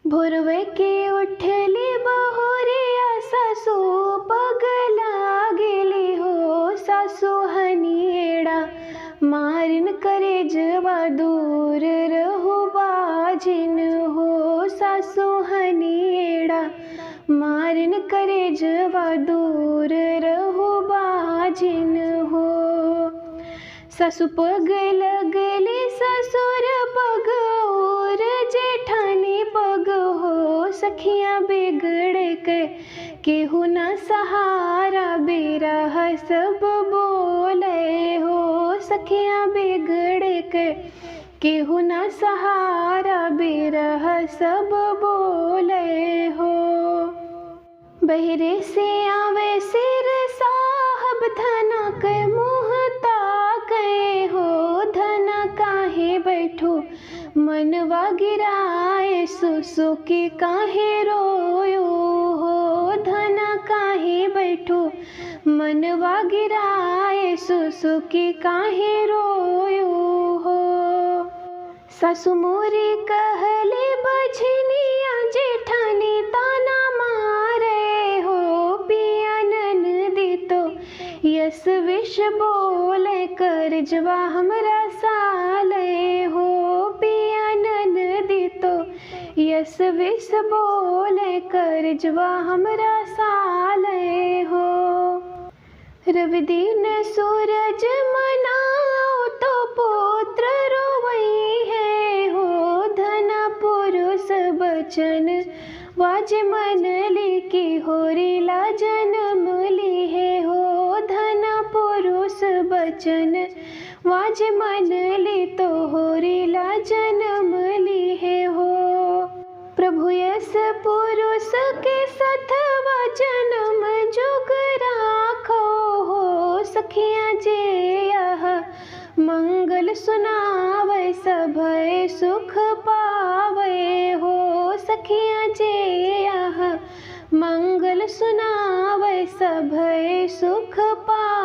भोरवे के उठली बहुरिया सासू पगला गेली हो। सासू हनिएड़ा मारिन करे जवा दूर रहो बाजिन हो। सासू हनिएड़ा मारिन करे जवा दूर रहो बाजिन हो। सासू पग लगली ससुर पग और जेठानी पग हो। सखियाँ बिगड़ के केहू न सहारा बेरा सब बोले हो। सखियाँ बिगड़ के केहू न सहारा बेरा सब बोले हो। बहरे से आवे सिर साहब धना के मुँह ताके हो। धना काहे बैठो मनवा गिराए सुसुकी काहे रोयो हो। धना काहे बैठो मनवा गिराए सुसुकी काहे रोयो हो। सासु मोरी कहले बझनिया जेठानी ताना मारे हो। पिया ननदी तो यस विष बोले करजवा हमरा साले हो। पिया ननदी तो यस विष बोले करजवा हमरा साले हो। रवि दिन सूरज मनाओ तो पुत्र रोवई है हो। धना पुरुष बचन वाज मन ली की होरीला जन्म ली है हो। धना पुरुष बचन वाज मन ली तो होरीला जन्म ली है हो। प्रभु यस पुरुष के सथवा जन्म जुग राखो हो। सखियाँ जे यह मंगल सुनावे सभय सुख पावे हो। सखियाँ जे यह मंगल सुनावे सभय सुख पावे।